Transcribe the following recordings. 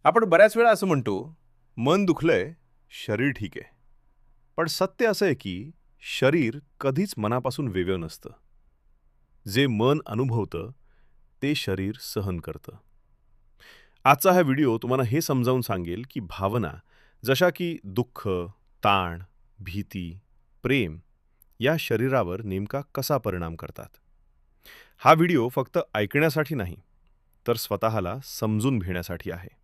आपण बऱ्याच वेळा असं म्हणतो, मन दुखलंय, शरीर ठीक आहे. पण सत्य असं आहे की शरीर कधीच मनापासून वेगळं नसतं. जे मन अनुभवतं, ते शरीर सहन करतं. आजचा हा व्हिडिओ तुम्हाला हे समजावून सांगेल की भावना, जशा की दुःख, ताण, भीती, प्रेम, या शरीरावर नेमका कसा परिणाम करतात. हा व्हिडिओ फक्त ऐकण्यासाठी नाही, तर स्वतःला समजून घेण्यासाठी आहे.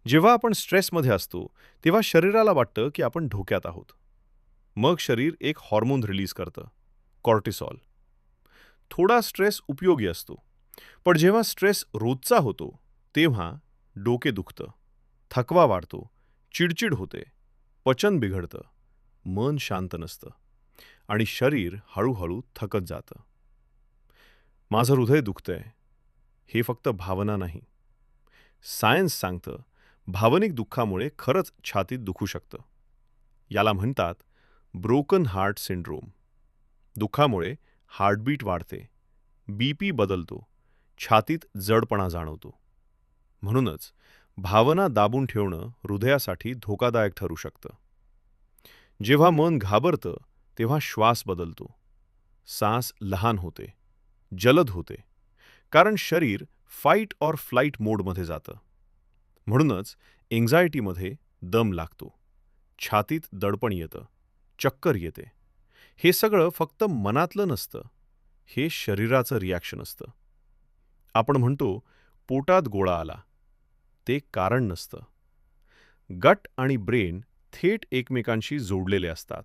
जेव्हा आपण स्ट्रेसमध्ये असतो, तेव्हा शरीराला वाटतं की आपण धोक्यात आहोत. मग शरीर एक हॉर्मोन रिलीज करतं, कॉर्टिसॉल. थोडा स्ट्रेस उपयोगी असतो, पण जेव्हा स्ट्रेस रोजचा होतो, तेव्हा डोके दुखतं, थकवा वाढतो, चिडचिड होते, पचन बिघडतं, मन शांत नसतं आणि शरीर हळूहळू थकत जातं. माझं हृदय दुखतंय, हे फक्त भावना नाही. सायन्स सांगतं, भावनिक दुःखामुळे खरंच छातीत दुखू शकतं. याला म्हणतात ब्रोकन हार्ट सिंड्रोम. दुःखामुळे हार्टबीट वाढते, बीपी बदलतो, छातीत जडपणा जाणवतो. म्हणूनच भावना दाबून ठेवणं हृदयासाठी धोकादायक ठरू शकतं. जेव्हा मन घाबरतं, तेव्हा श्वास बदलतो, सांस लहान होते, जलद होते, कारण शरीर फाईट ऑर फ्लाईट मोडमध्ये जातं. म्हणूनच एन्झायटीमध्ये दम लागतो, छातीत दडपण येतं, चक्कर येते. हे सगळं फक्त मनातलं नसतं, हे शरीराचं रिॲक्शन असतं. आपण म्हणतो पोटात गोळा आला, ते कारण नसतं. गट आणि ब्रेन थेट एकमेकांशी जोडलेले असतात.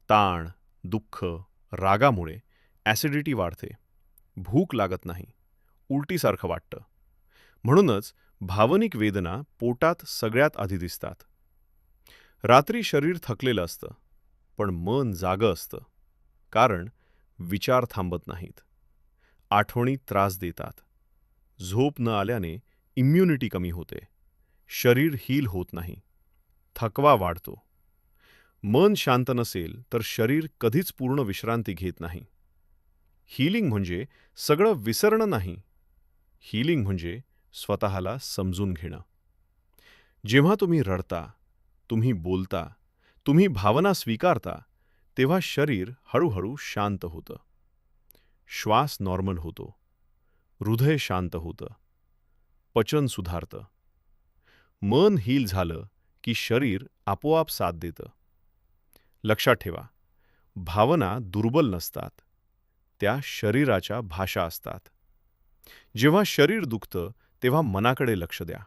ताण, दुःख, रागामुळे ॲसिडिटी वाढते, भूक लागत नाही, उलटीसारखं वाटतं. म्हणूनच भावनिक वेदना पोटात सगळ्यात आधी दिसतात. रात्री शरीर थकलेलं असतं, पण मन जागं असतं, कारण विचार थांबत नाहीत. आठवणी त्रास देतात. झोप न आल्याने इम्युनिटी कमी होते, शरीर हील होत नाही, थकवा वाढतो. मन शांत नसेल तर शरीर कधीच पूर्ण विश्रांती घेत नाही. हीलिंग म्हणजे सगळं विसरणं नाही, हीलिंग म्हणजे स्वतःला समजून घेणं. जेव्हा तुम्ही रडता, तुम्ही बोलता, तुम्ही भावना स्वीकारता, तेव्हा शरीर हळूहळू शांत होतं. श्वास नॉर्मल होतो, हृदय शांत होतं, पचन सुधारतं. मन हील झालं की शरीर आपोआप साथ देतं. लक्षात ठेवा, भावना दुर्बल नसतात, त्या शरीराच्या भाषा असतात. जेव्हा शरीर दुखतं, तेव्हा मनाकडे लक्ष द्या.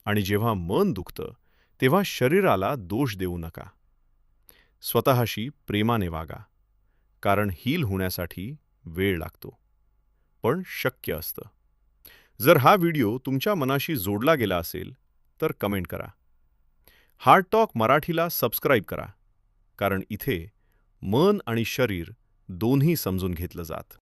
आणि जेव्हा मन दुखतं, तेव्हा शरीराला दोष देऊ नका. स्वतःशी प्रेमाने वागा, कारण हील होण्यासाठी वेळ लागतो, पण शक्य असतं. जर हा व्हिडिओ तुमच्या मनाशी जोडला गेला असेल, तर कमेंट करा. हार्ट टॉक मराठीला सबस्क्राईब करा, कारण इथे मन आणि शरीर दोन्ही समजून घेतलं जात.